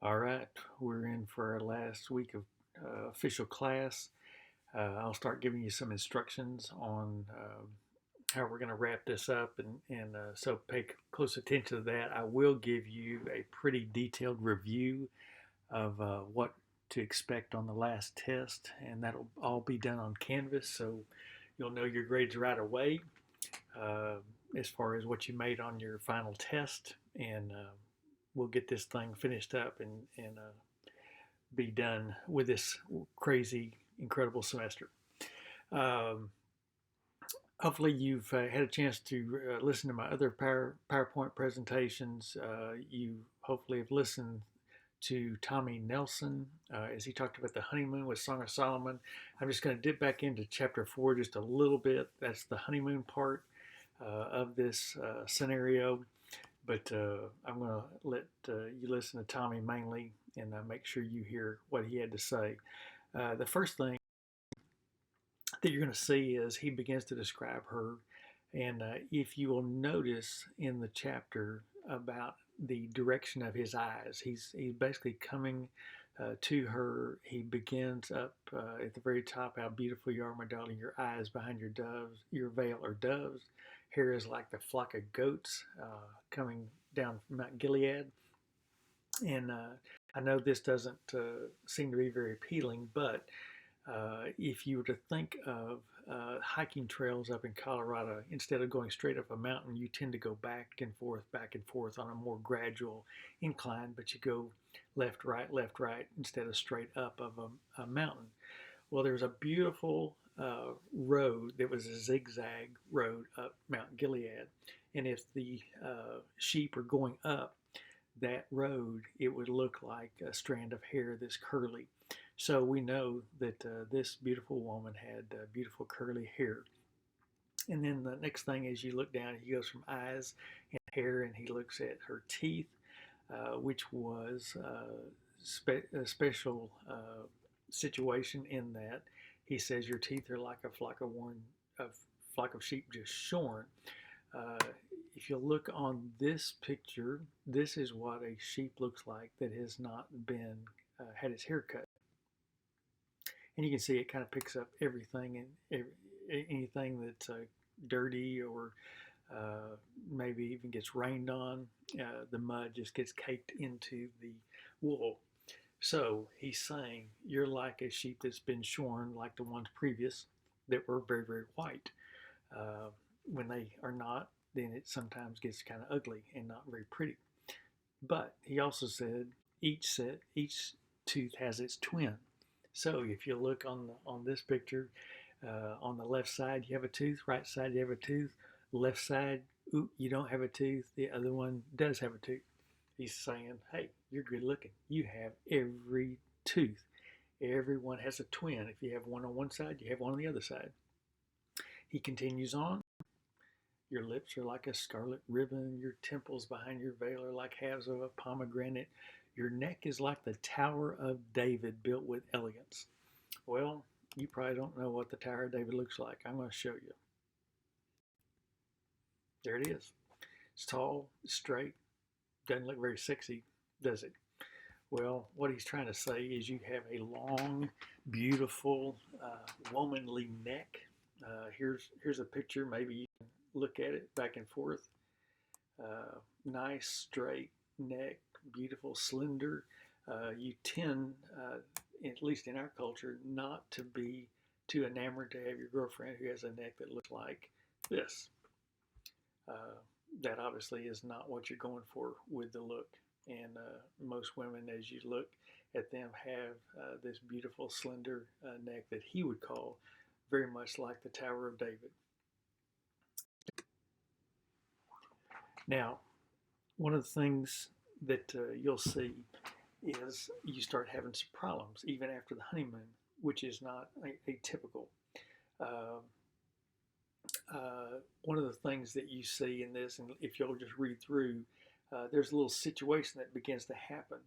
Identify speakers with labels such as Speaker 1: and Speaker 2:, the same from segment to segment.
Speaker 1: All right, we're in for our last week of official class. I'll start giving you some instructions on how we're going to wrap this up, and so pay close attention to that. I will give you a pretty detailed review of what to expect on the last test, and that'll all be done on Canvas, so you'll know your grades right away uh, as far as what you made on your final test, and we'll get this thing finished up and be done with this crazy, incredible semester. Um, Hopefully, you've had a chance to listen to my other PowerPoint presentations. You hopefully have listened to Tommy Nelson as he talked about the honeymoon with Song of Solomon. I'm just going to dip back into chapter 4 just a little bit. That's the honeymoon part of this scenario. But I'm going to let you listen to Tommy mainly and make sure you hear what he had to say. The first thing that you're going to see is he begins to describe her. And if you will notice in the chapter about the direction of his eyes, he's basically coming to her. He begins up at the very top. How beautiful you are, my darling! Your eyes behind your doves, your veil are doves. Hair is like the flock of goats coming down from Mount Gilead. And I know this doesn't seem to be very appealing, but if you were to think of hiking trails up in Colorado, instead of going straight up a mountain, you tend to go back and forth on a more gradual incline, but you go left, right, instead of straight up of a mountain. Well, there's a beautiful road that was a zigzag road up Mount Gilead. And if the sheep are going up that road, it would look like a strand of hair that's curly. So we know that this beautiful woman had beautiful curly hair. And then the next thing is you look down, he goes from eyes and hair, and he looks at her teeth, which was a special situation in that he says your teeth are like a flock of sheep just shorn. Uh, if you look on this picture, this is what a sheep looks like that has not been had its hair cut, and you can see it kind of picks up everything and anything that's dirty or maybe even gets rained on. The mud just gets caked into the wool. So he's saying you're like a sheep that's been shorn, like the ones previous that were very, very white. Uh, when they are not, then it sometimes gets kind of ugly and not very pretty. But he also said each tooth has its twin. So if you look on this picture, on the left side you have a tooth, right side you have a tooth, left side, ooh, you don't have a tooth, the other one does have a tooth. He's saying, hey, you're good looking. You have every tooth. Everyone has a twin. If you have one on one side, you have one on the other side. He continues on. Your lips are like a scarlet ribbon. Your temples behind your veil are like halves of a pomegranate. Your neck is like the Tower of David built with elegance. Well, you probably don't know what the Tower of David looks like. I'm going to show you. There it is. It's tall, straight, doesn't look very sexy, does it? Well, what he's trying to say is you have a long, beautiful, womanly neck. Here's a picture. Maybe you can look at it back and forth. Nice, straight neck, beautiful, slender. You tend, at least in our culture, not to be too enamored to have your girlfriend who has a neck that looks like this. Uh, that obviously is not what you're going for with the look. And most women, as you look at them, have this beautiful, slender neck that he would call very much like the Tower of David. Now, one of the things that you'll see is you start having some problems even after the honeymoon, which is not atypical. Uh, One of the things that you see in this, and if you'll just read through, there's a little situation that begins to happen.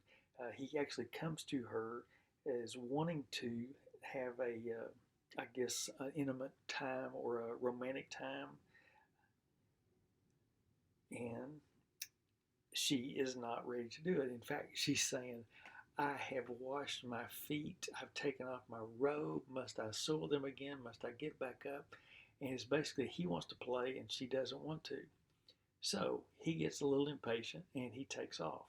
Speaker 1: He actually comes to her as wanting to have I guess, an intimate time or a romantic time, and she is not ready to do it. In fact, she's saying, I have washed my feet. I've taken off my robe. Must I soil them again? Must I get back up? And it's basically he wants to play and she doesn't want to. So he gets a little impatient and he takes off.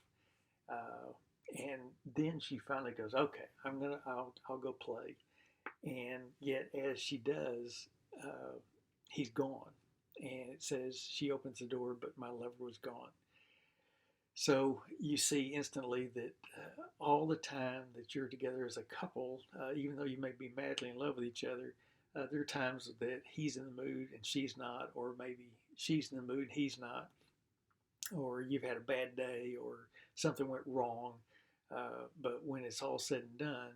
Speaker 1: Uh, and then she finally goes, "Okay, I'll go play." And yet, as she does, uh, he's gone. And it says she opens the door, but my lover was gone. So you see instantly that all the time that you're together as a couple, even though you may be madly in love with each other, there are times that he's in the mood and she's not, or maybe she's in the mood and he's not, or you've had a bad day, or something went wrong. But when it's all said and done,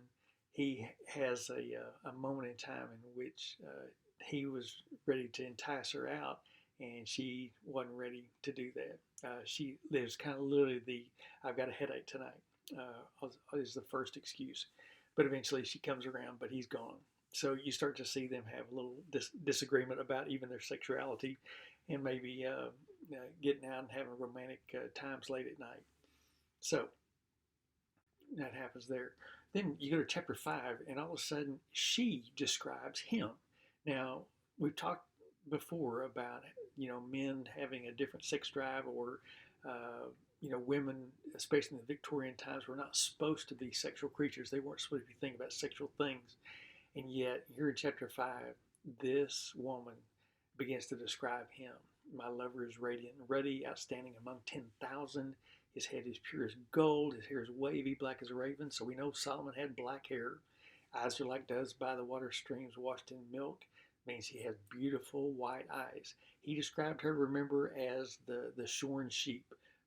Speaker 1: he has a moment in time in which he was ready to entice her out, and she wasn't ready to do that. She There's kind of literally the "I've got a headache tonight" is the first excuse, but eventually she comes around, but he's gone. So you start to see them have a little disagreement about even their sexuality, and maybe getting out and having romantic times late at night. So that happens there. Then you go to chapter 5, and all of a sudden she describes him. Now, we've talked before about men having a different sex drive, or women, especially in the Victorian times, were not supposed to be sexual creatures. They weren't supposed to be thinking about sexual things. And yet, here in chapter 5, this woman begins to describe him. My lover is radiant and ruddy, outstanding among 10,000. His head is pure as gold. His hair is wavy, black as a raven. So we know Solomon had black hair. Eyes are like doves by the water streams washed in milk. Means he has beautiful white eyes. He described her, remember, as the shorn sheep,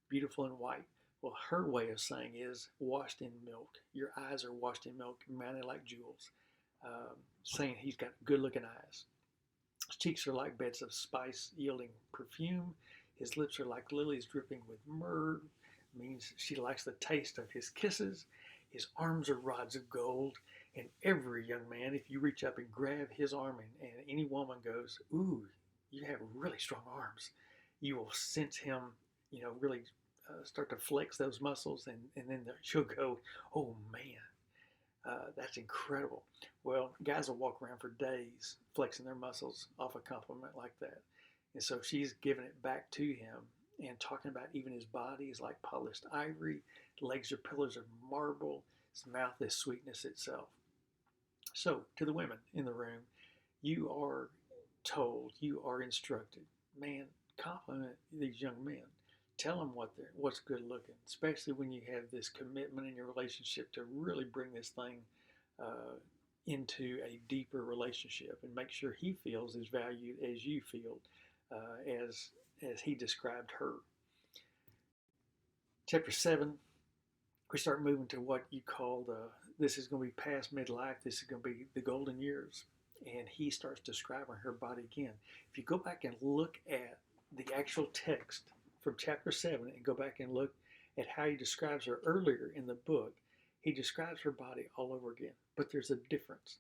Speaker 1: beautiful and white. Well, her way of saying is washed in milk. Your eyes are washed in milk, mounted like jewels. Saying he's got good looking eyes. His cheeks are like beds of spice yielding perfume. His lips are like lilies dripping with myrrh. Means she likes the taste of his kisses. His arms are rods of gold. And every young man, if you reach up and grab his arm, and any woman goes, "Ooh, you have really strong arms," you will sense him, really start to flex those muscles, and then she'll go, "Oh man, that's incredible." Well, guys will walk around for days flexing their muscles off a compliment like that. And so she's giving it back to him and talking about even his body is like polished ivory, legs are pillars of marble, his mouth is sweetness itself. So, to the women in the room, you are told, you are instructed, man, compliment these young men. Tell them what's good looking, especially when you have this commitment in your relationship to really bring this thing uh, into a deeper relationship, and make sure he feels as valued as you feel, as he described her. Chapter 7, we start moving to what you call this is going to be past midlife. This is going to be the golden years. And he starts describing her body again. If you go back and look at the actual text from chapter 7 and go back and look at how he describes her earlier in the book, he describes her body all over again. But there's a difference.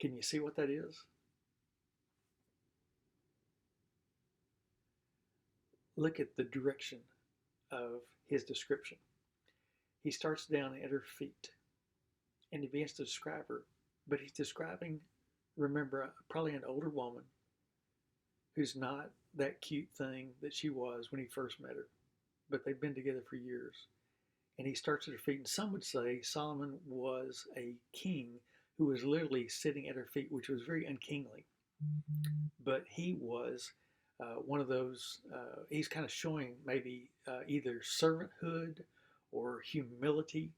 Speaker 1: Can you see what that is? Look at the direction of his description. He starts down at her feet and he begins to describe her, but he's describing, remember, probably an older woman who's not that cute thing that she was when he first met her, but they've been together for years. And he starts at her feet, and some would say Solomon was a king who was literally sitting at her feet, which was very unkingly. But he was one of those, he's kind of showing maybe either servanthood or humility,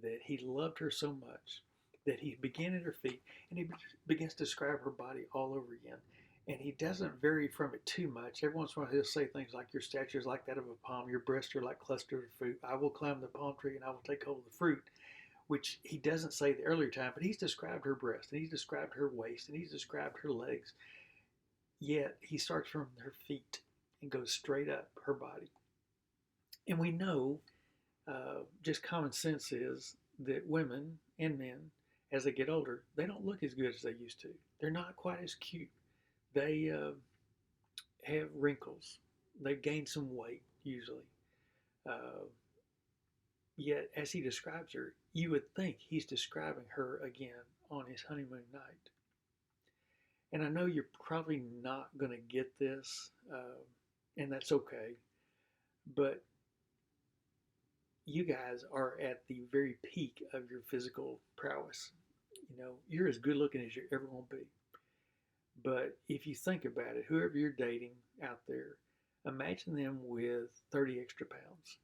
Speaker 1: that he loved her so much that he began at her feet and he begins to describe her body all over again. And he doesn't vary from it too much. Every once in a while he'll say things like, "Your stature is like that of a palm, your breasts are like clusters of fruit. I will climb the palm tree and I will take hold of the fruit," which he doesn't say the earlier time, but he's described her breast and he's described her waist and he's described her legs. Yet he starts from her feet and goes straight up her body. And we know, just common sense is that women and men, as they get older, they don't look as good as they used to. They're not quite as cute. They have wrinkles. They've gained some weight usually. Uh, Yet, as he describes her, you would think he's describing her again on his honeymoon night. And I know you're probably not going to get this, and that's okay. But you guys are at the very peak of your physical prowess. You're as good looking as you ever going to be. But if you think about it, whoever you're dating out there, imagine them with 30 extra pounds.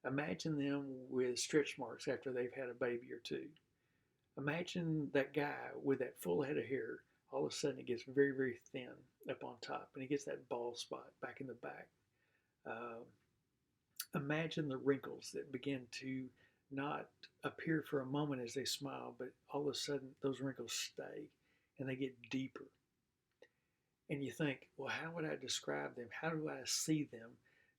Speaker 1: Imagine them with stretch marks after they've had a baby or two. Imagine that guy with that full head of hair. All of a sudden, it gets very, very thin up on top, and he gets that bald spot back in the back. Uh, Imagine the wrinkles that begin to not appear for a moment as they smile, but all of a sudden, those wrinkles stay and they get deeper. And you think, well, how would I describe them? How do I see them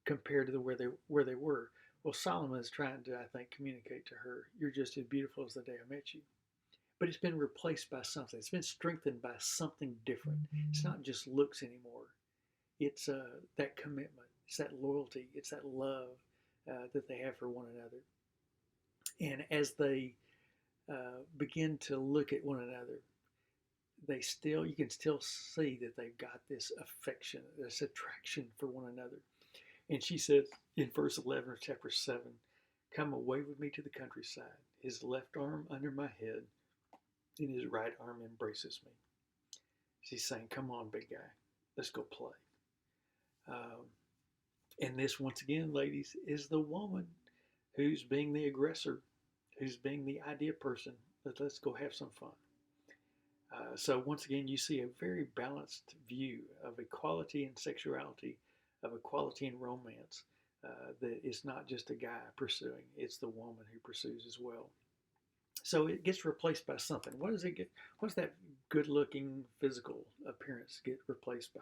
Speaker 1: compared to where they were? Well, Solomon is trying to, I think, communicate to her, you're just as beautiful as the day I met you. But it's been replaced by something. It's been strengthened by something different. It's not just looks anymore. It's that commitment. It's that loyalty. It's that love that they have for one another. And as they begin to look at one another, you can still see that they've got this affection, this attraction for one another. And she says in verse 11 of chapter 7, come away with me to the countryside. His left arm under my head, and his right arm embraces me. She's saying, come on, big guy, let's go play. And this, once again, ladies, is the woman who's being the aggressor, who's being the idea person. Let's go have some fun. So once again, you see a very balanced view of equality in sexuality, of equality in romance. That it's not just a guy pursuing; it's the woman who pursues as well. So it gets replaced by something. What does it get? What's that good-looking physical appearance get replaced by?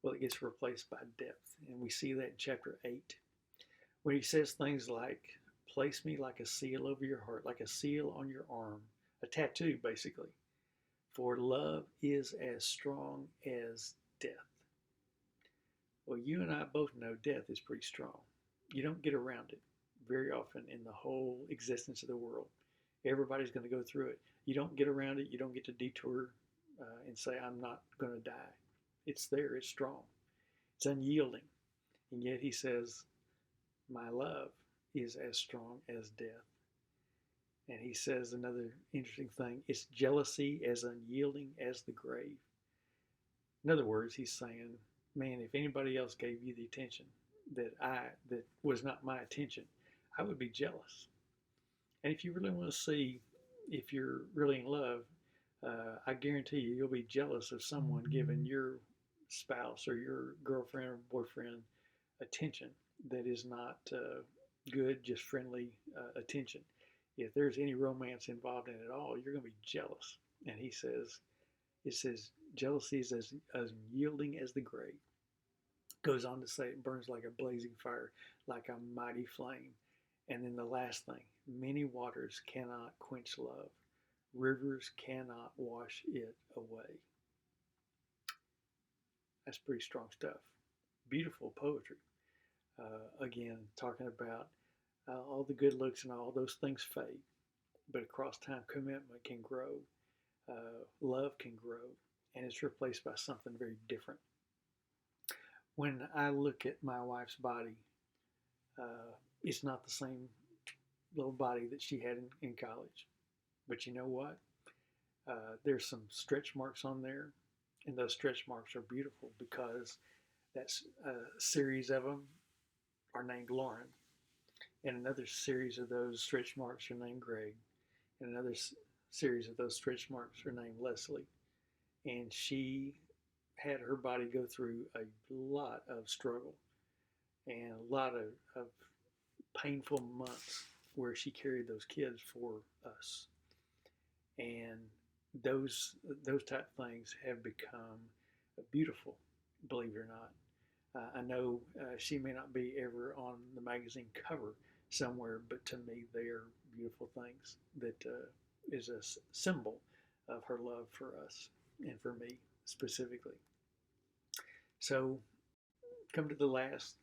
Speaker 1: Well, it gets replaced by depth, and we see that in chapter 8, when he says things like, "Place me like a seal over your heart, like a seal on your arm, a tattoo, basically." For love is as strong as death. Well, you and I both know death is pretty strong. You don't get around it very often in the whole existence of the world. Everybody's going to go through it. You don't get around it. You don't get to detour and say, I'm not going to die. It's there. It's strong. It's unyielding. And yet he says, my love is as strong as death. And he says another interesting thing, it's jealousy as unyielding as the grave. In other words, he's saying, man, if anybody else gave you the attention that was not my attention, I would be jealous. And if you really want to see if you're really in love, I guarantee you'll be jealous of someone giving your spouse or your girlfriend or boyfriend attention that is not good, just friendly attention. If there's any romance involved in it at all, you're going to be jealous. And it says, jealousy is as yielding as the grave. Goes on to say it burns like a blazing fire, like a mighty flame. And then the last thing, many waters cannot quench love. Rivers cannot wash it away. That's pretty strong stuff. Beautiful poetry. Again, talking about all the good looks and all those things fade, but across time, commitment can grow, love can grow, and it's replaced by something very different. When I look at my wife's body, it's not the same little body that she had in college. But you know what? There's some stretch marks on there, and those stretch marks are beautiful because that's a series of them are named Lauren, and another series of those stretch marks are named Greg, and another series of those stretch marks are named Leslie. And she had her body go through a lot of struggle and a lot of painful months where she carried those kids for us. And those type of things have become beautiful, believe it or not. I know she may not be ever on the magazine cover somewhere, but to me, they are beautiful things that is a symbol of her love for us and for me specifically. So, come to the last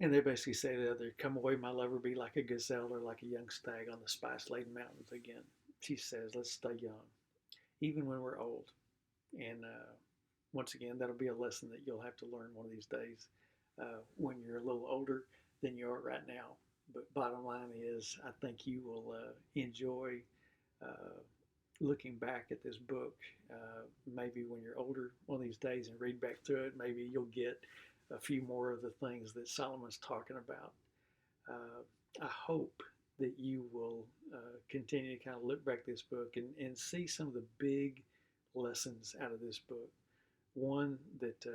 Speaker 1: And they basically say to the other, come away, my lover, be like a gazelle or like a young stag on the spice-laden mountains again. She says, let's stay young, even when we're old. And once again, that'll be a lesson that you'll have to learn one of these days when you're a little older than you are right now. But bottom line is, I think you will enjoy uh, looking back at this book. Maybe when you're older one of these days and read back through it, maybe you'll get a few more of the things that Solomon's talking about. I hope that you will continue to kind of look back at this book and see some of the big lessons out of this book. One, that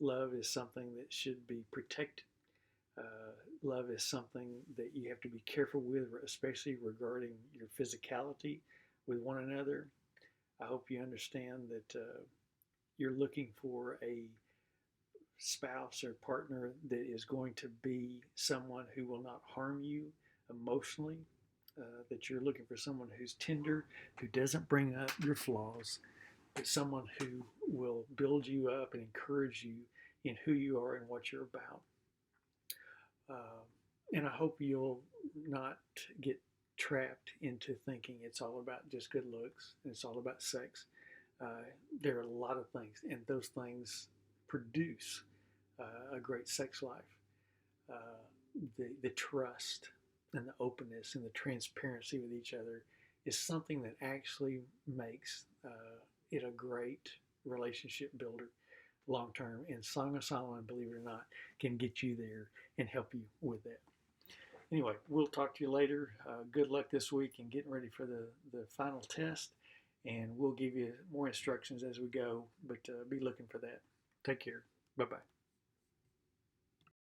Speaker 1: love is something that should be protected. Love is something that you have to be careful with, especially regarding your physicality with one another. I hope you understand that you're looking for a spouse or partner that is going to be someone who will not harm you emotionally, that you're looking for someone who's tender, who doesn't bring up your flaws, but someone who will build you up and encourage you in who you are and what you're about. And I hope you'll not get trapped into thinking it's all about just good looks and it's all about sex. There are a lot of things, and those things produce a great sex life. The trust and the openness and the transparency with each other is something that actually makes it a great relationship builder long term. And Song of Solomon, believe it or not, can get you there and help you with that. Anyway, we'll talk to you later. Good luck this week in getting ready for the final test. And we'll give you more instructions as we go, but be looking for that. Take care. Bye-bye.